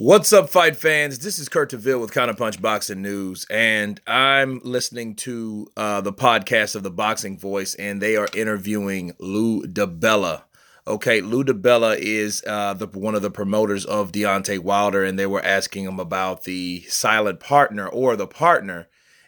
What's up, fight fans? This is Kurt DeVille with Counterpunch Boxing News, and I'm listening to the podcast of the Boxing Voice, and they are interviewing Lou Dibella. Okay, Lou Dibella is one of the promoters of Deontay Wilder, and they were asking him about the silent partner or the partner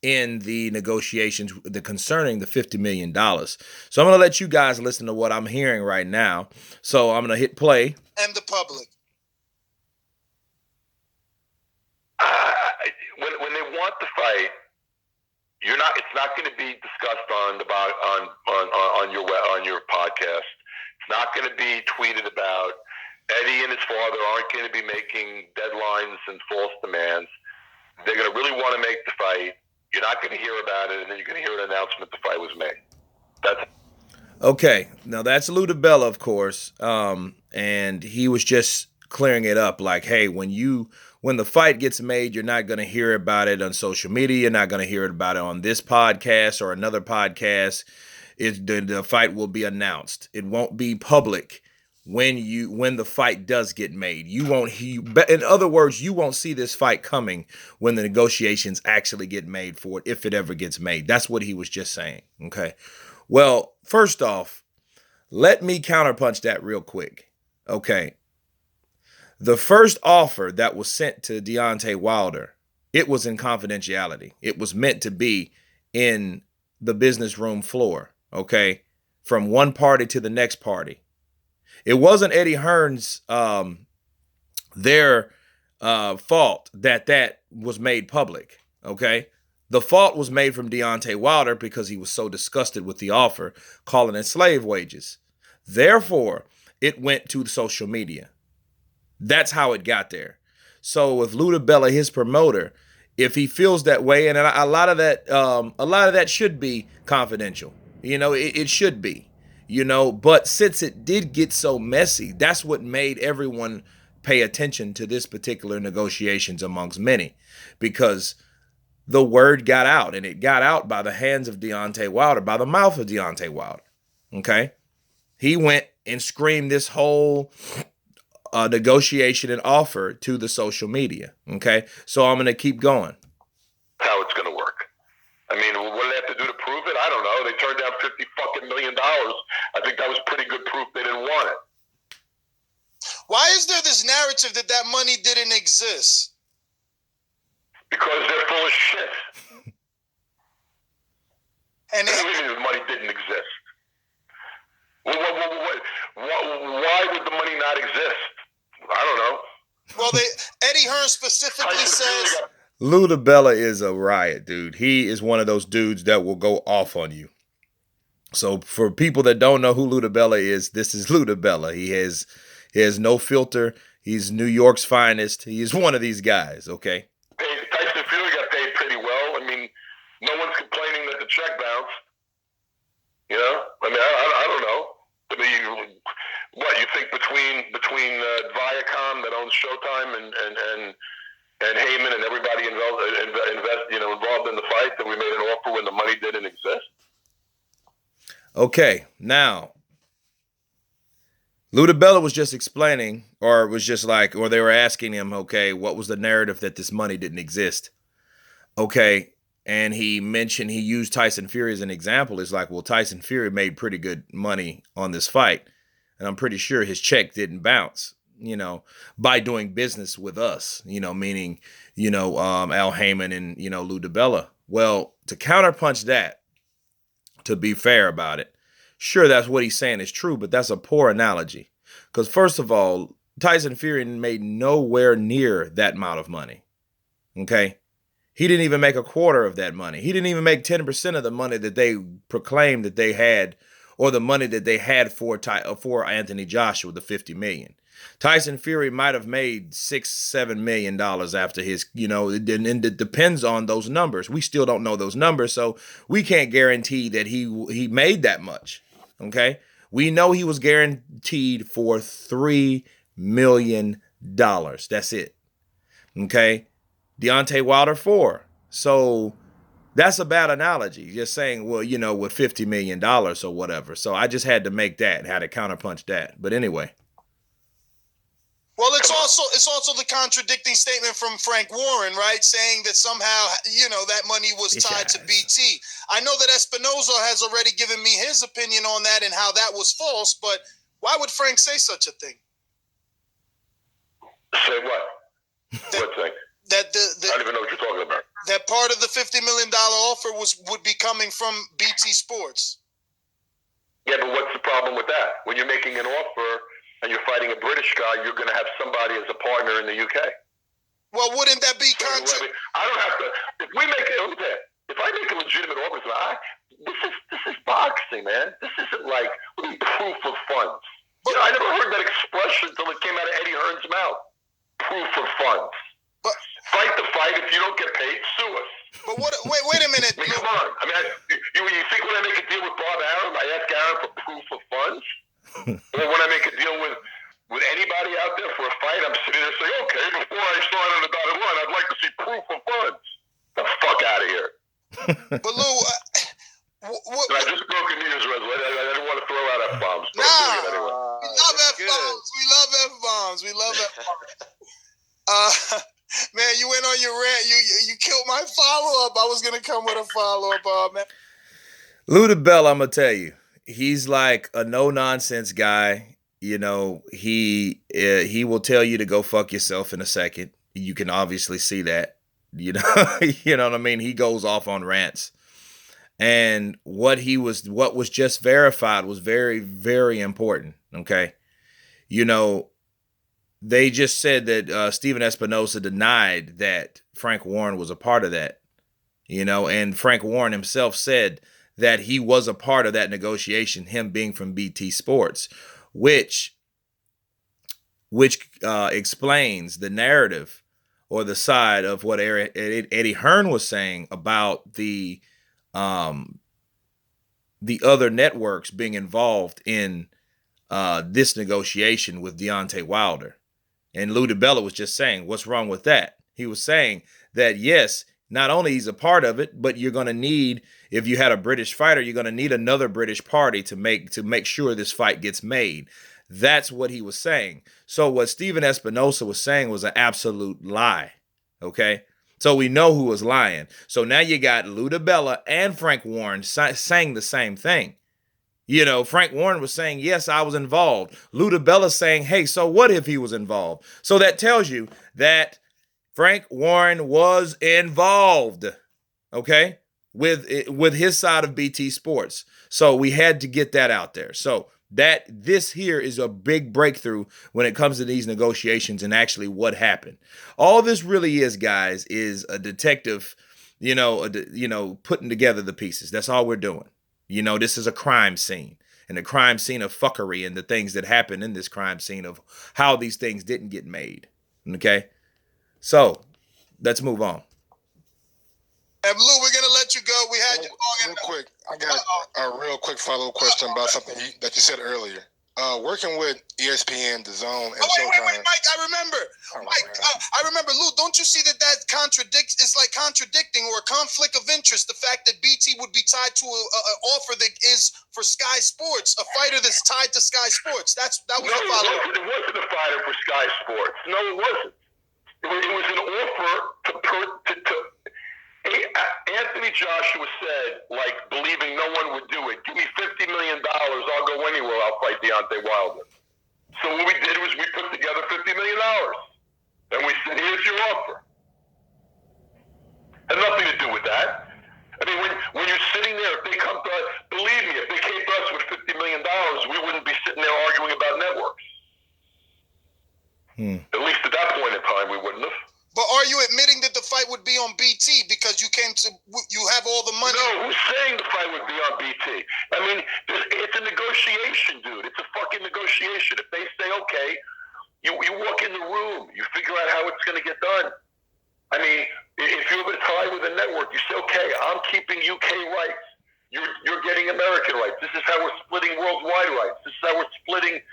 in the negotiations concerning the $50 million. So I'm going to let you guys listen to what I'm hearing right now. So I'm going to hit play. And the public. When they want the fight, you're not. It's not going to be discussed on your podcast. It's not going to be tweeted about. Eddie and his father aren't going to be making deadlines and false demands. They're going to really want to make the fight. You're not going to hear about it, and then you're going to hear an announcement the fight was made. That's okay. Now that's Lou Dibella, of course, and he was just clearing it up. Like, hey, when the fight gets made, you're not going to hear about it on social media. You're not going to hear about it on this podcast or another podcast. The fight will be announced. It won't be public when the fight does get made. In other words, you won't see this fight coming when the negotiations actually get made for it, if it ever gets made. That's what he was just saying. Okay. Well, first off, let me counterpunch that real quick. Okay. The first offer that was sent to Deontay Wilder, it was in confidentiality. It was meant to be in the business room floor, okay, from one party to the next party. It wasn't Eddie Hearn's their fault that was made public, okay? The fault was made from Deontay Wilder because he was so disgusted with the offer, calling it slave wages. Therefore, it went to social media. That's how it got there. So with Lou Dibella, his promoter, if he feels that way, and a lot of that should be confidential. It should be. But since it did get so messy, that's what made everyone pay attention to this particular negotiations amongst many, because the word got out, and it got out by the hands of Deontay Wilder, by the mouth of Deontay Wilder. Okay, he went and screamed this whole negotiation and offer to the social media. Okay, so I'm going to keep going. how it's going to work. I mean, what do they have to do to prove it? I don't know. They turned down $50 million. I think that was pretty good proof they didn't want it. Why is there this narrative that money didn't exist? Because they're full of shit. And the money didn't exist. Why would the money not exist? I don't know. Well, Eddie Hearn specifically says Lou Dibella is a riot, dude. He is one of those dudes that will go off on you. So for people that don't know who Lou Dibella is, this is Lou Dibella. He has no filter. He's New York's finest. He is one of these guys, okay? Tyson Fury got paid pretty well. I mean, no one's complaining that the check bounced. I mean, I don't know. I mean, what you think between Viacom that owns Showtime and Heyman and everybody involved in the fight, that we made an offer when the money didn't exist? Okay, now Lou Dibella was just explaining, or they were asking him, okay, what was the narrative that this money didn't exist? Okay, and he used Tyson Fury as an example. It's like, well, Tyson Fury made pretty good money on this fight, and I'm pretty sure his check didn't bounce, by doing business with us, meaning, Al Heyman and, Lou Dibella. Well, to counterpunch that, to be fair about it, sure, that's what he's saying is true, but that's a poor analogy. Because first of all, Tyson Fury made nowhere near that amount of money, okay? He didn't even make a quarter of that money. He didn't even make 10% of the money that they proclaimed that they had, or the money that they had for Anthony Joshua, the $50 million. Tyson Fury might have made $6-7 million after his, and it depends on those numbers. We still don't know those numbers, so we can't guarantee that he made that much. Okay, we know he was guaranteed for $3 million. That's it. Okay. Deontay Wilder 4. So that's a bad analogy. Just saying, well, with $50 million or whatever. So I just had to make that, had to counterpunch that. But anyway. Well, it's also the contradicting statement from Frank Warren, right? Saying that somehow, that money was tied to BT. I know that Espinoza has already given me his opinion on that and how that was false, but why would Frank say such a thing? Say what? What thing? That I don't even know what you're talking about. That part of the $50 million offer would be coming from BT Sports. Yeah, but what's the problem with that? When you're making an offer and you're fighting a British guy, you're going to have somebody as a partner in the UK. Well, wouldn't that be I don't have to. If we make it, if I make a legitimate offer, this is boxing, man. This isn't like proof of funds. I never heard that expression until it came out of Eddie Hearn's mouth. Proof of funds. But fight the fight. If you don't get paid, sue us. But wait a minute. I mean, come on. I mean, you think when I make a deal with Bob Aaron, I ask Aaron for proof of funds? Or when I make a deal with anybody out there for a fight, I'm sitting there saying, okay, before I sign on the dotted line, I'd like to see proof of funds. The fuck out of here. But Lou, I just broke a news, Rez. I didn't want to throw out F-bombs. Nah, anyway. We love F-bombs. We love F-bombs. We love F-bombs. Man, you went on your rant. You killed my follow-up. I was going to come with a follow-up, man. Lou Dibella, I'm going to tell you, he's like a no-nonsense guy. You know, he will tell you to go fuck yourself in a second. You can obviously see that. You know, you know what I mean? He goes off on rants. And what was just verified was very, very important. Okay. You know, they just said that Stephen Espinoza denied that Frank Warren was a part of that, you know, and Frank Warren himself said that he was a part of that negotiation, him being from BT Sports, which explains the narrative or the side of what Eddie Hearn was saying about the other networks being involved in this negotiation with Deontay Wilder. And Lou Dibella was just saying, what's wrong with that? He was saying that, yes, not only he's a part of it, but you're going to need, if you had a British fighter, you're going to need another British party to make sure this fight gets made. That's what he was saying. So what Stephen Espinoza was saying was an absolute lie. Okay? So we know who was lying. So now you got Lou Dibella and Frank Warren saying the same thing. You know, Frank Warren was saying, yes, I was involved. Lou Dibella saying, hey, so what if he was involved? So that tells you that Frank Warren was involved, okay, with his side of BT Sports. So we had to get that out there. So this here is a big breakthrough when it comes to these negotiations and actually what happened. All this really is, guys, is a detective, putting together the pieces. That's all we're doing. You know, this is a crime scene, and a crime scene of fuckery and the things that happen in this crime scene of how these things didn't get made. Okay? So, let's move on. And Lou, we're going to let you go. We had you long real quick. I got a real quick follow-up question about something that you said earlier. Working with ESPN, DAZN, and Showtime. Wait, Mike, I remember. I remember, Lou, don't you see that contradicts? It's like contradicting or a conflict of interest. The fact that BT would be tied to an offer that is for Sky Sports, a fighter that's tied to Sky Sports. That was a follow-up. It wasn't a fighter for Sky Sports. No, it wasn't. It was an offer to Anthony Joshua said, like, believing no one would do it. Give me $50 million. I'll go anywhere. I'll fight Deontay Wilder. So what we did was we put together $50 million. And we said, here's your offer. Had nothing to do with that. I mean, when you're sitting there, if they come to us, believe me, if they came to us with $50 million, we wouldn't be sitting there arguing about networks. At least at that point in time, we wouldn't have. But are you admitting that the fight would be on BT because you have all the money? No, who's saying the fight would be on BT? I mean, it's a negotiation, dude. It's a fucking negotiation. If they say, okay, you walk in the room, you figure out how it's going to get done. I mean, if you're going to tie with a network, you say, okay, I'm keeping UK rights. You're getting American rights. This is how we're splitting worldwide rights. This is how we're splitting.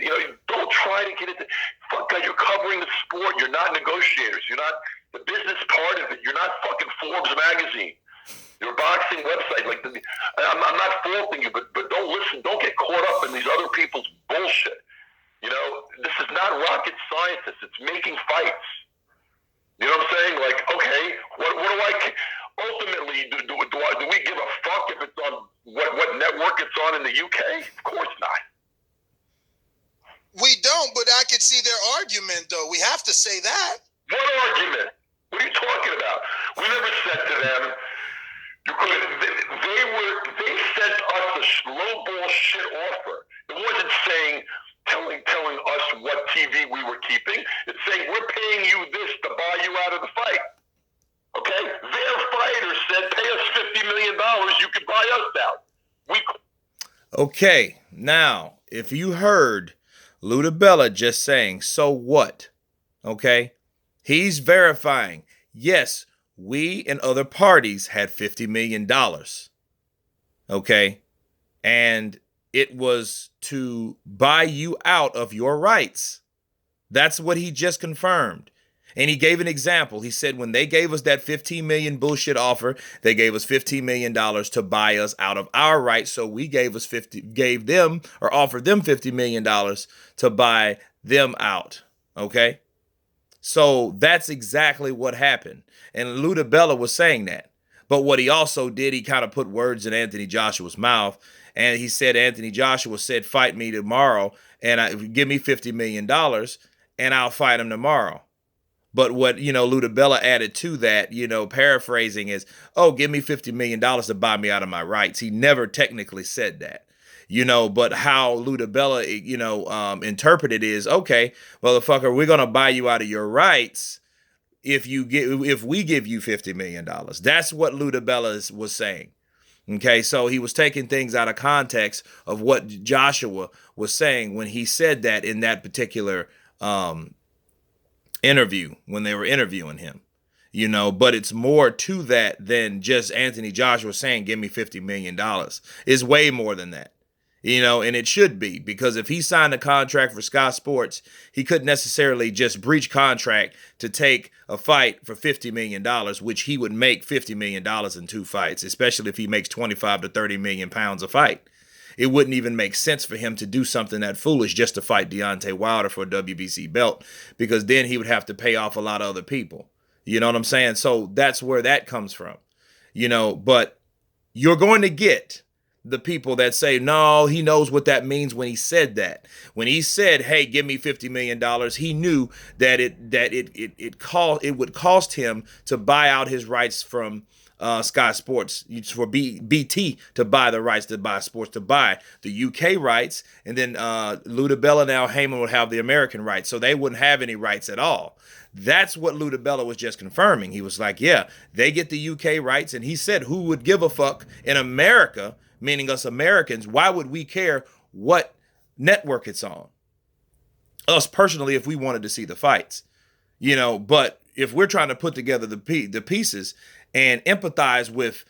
You know, don't try to get into. Fuck, you're covering the sport. You're not negotiators. You're not the business part of it. You're not fucking Forbes magazine. You're a boxing website. Like, I'm not faulting you, but don't listen. Don't get caught up in these other people's bullshit. You know, this is not rocket science. It's making fights. You know what I'm saying? Like, okay, what do I? Ultimately, do we give a fuck if it's on what network it's on in the UK? Of course not. We don't, but I could see their argument, though. We have to say that. What argument? What are you talking about? We never said to them, you could. They sent us a lowball shit offer. It wasn't saying, telling us what TV we were keeping. It's saying, we're paying you this to buy you out of the fight. Okay? Their fighter said, pay us $50 million, you can buy us out. Okay, now, if you heard Lou Dibella just saying, so what? Okay? He's verifying, yes, we and other parties had $50 million. Okay? And it was to buy you out of your rights. That's what he just confirmed. And he gave an example. He said when they gave us that $15 million bullshit offer, they gave us $15 million to buy us out of our rights. So we offered them $50 million to buy them out. Okay? So that's exactly what happened. And Lou Dibella was saying that. But what he also did, he kind of put words in Anthony Joshua's mouth. And he said, Anthony Joshua said, fight me tomorrow and give me $50 million and I'll fight him tomorrow. But what, Lou Dibella added to that, paraphrasing is, oh, give me $50 million to buy me out of my rights. He never technically said that, but how Lou Dibella, interpreted is, okay, motherfucker, we're going to buy you out of your rights if we give you $50 million. That's what Lou Dibella was saying. Okay, so he was taking things out of context of what Joshua was saying when he said that in that particular interview, when they were interviewing him, but it's more to that than just Anthony Joshua saying, give me $50 million. It's way more than that, and it should be, because if he signed a contract for Sky Sports, he couldn't necessarily just breach contract to take a fight for $50 million, which he would make $50 million in 2 fights, especially if he makes 25 to 30 million pounds a fight. It wouldn't even make sense for him to do something that foolish just to fight Deontay Wilder for a WBC belt, because then he would have to pay off a lot of other people. You know what I'm saying? So that's where that comes from, but you're going to get the people that say, no, he knows what that means when he said that. When he said, hey, give me $50 million, he knew that it would cost him to buy out his rights from Sky Sports, for BT to buy the rights to buy sports, to buy the UK rights, and then Lou Dibella and Al Heyman would have the American rights, so they wouldn't have any rights at all. That's what Lou Dibella was just confirming. He was like, yeah, they get the UK rights, and he said, who would give a fuck in America, meaning us Americans? Why would we care what network it's on? Us personally, if we wanted to see the fights, but if we're trying to put together the pieces and empathize with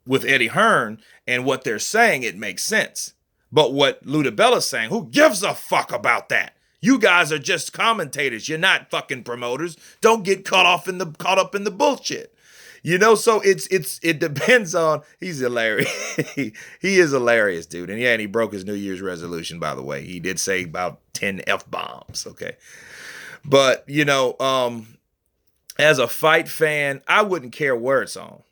with Eddie Hearn and what they're saying, it makes sense. But what Lou Dibella's saying, who gives a fuck about that? You guys are just commentators. You're not fucking promoters. Don't get caught up in the bullshit. So it depends on. He's hilarious. He is hilarious, dude. And yeah, and he broke his New Year's resolution, by the way. He did say about 10 F-bombs. Okay. But, as a fight fan, I wouldn't care where it's on.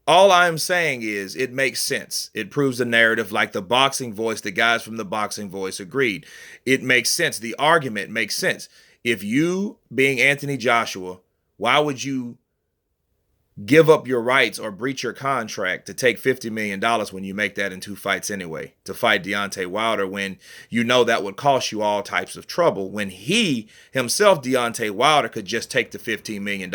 All I'm saying is it makes sense. It proves the narrative, like the Boxing Voice, the guys from the Boxing Voice agreed. It makes sense. The argument makes sense. If you, being Anthony Joshua, why would you give up your rights or breach your contract to take $50 million when you make that in 2 fights anyway, to fight Deontay Wilder, when that would cost you all types of trouble, when he himself, Deontay Wilder, could just take the $15 million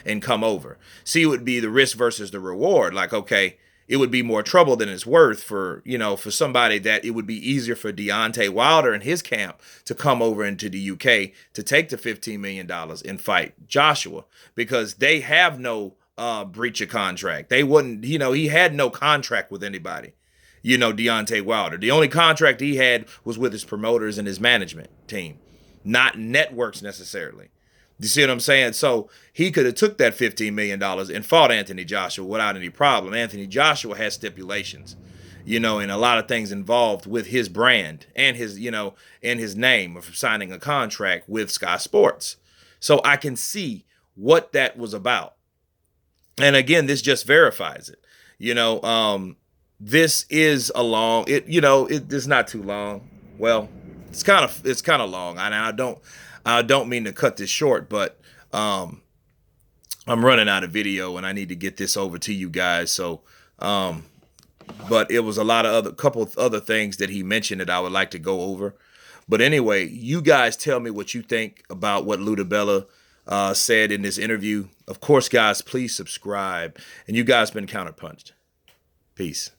and come over? See, it would be the risk versus the reward. Like, okay, it would be more trouble than it's worth for somebody that it would be easier for Deontay Wilder and his camp to come over into the UK to take the $15 million and fight Joshua, because they have no breach of contract. They wouldn't, he had no contract with anybody, Deontay Wilder. The only contract he had was with his promoters and his management team, not networks necessarily. You see what I'm saying? So he could have took that $15 million and fought Anthony Joshua without any problem. Anthony Joshua has stipulations. you know, and a lot of things involved with his brand and his, you know, and his name of signing a contract with Sky Sports. So I can see what that was about. And again, this just verifies it. You know, this is a long, it's not too long. Well, it's kind of long. And I don't mean to cut this short, but I'm running out of video and I need to get this over to you guys. So, but it was a lot of couple of other things that he mentioned that I would like to go over. But anyway, you guys tell me what you think about what Lou Dibella said in this interview. Of course, guys, please subscribe. And you guys been counterpunched. Peace.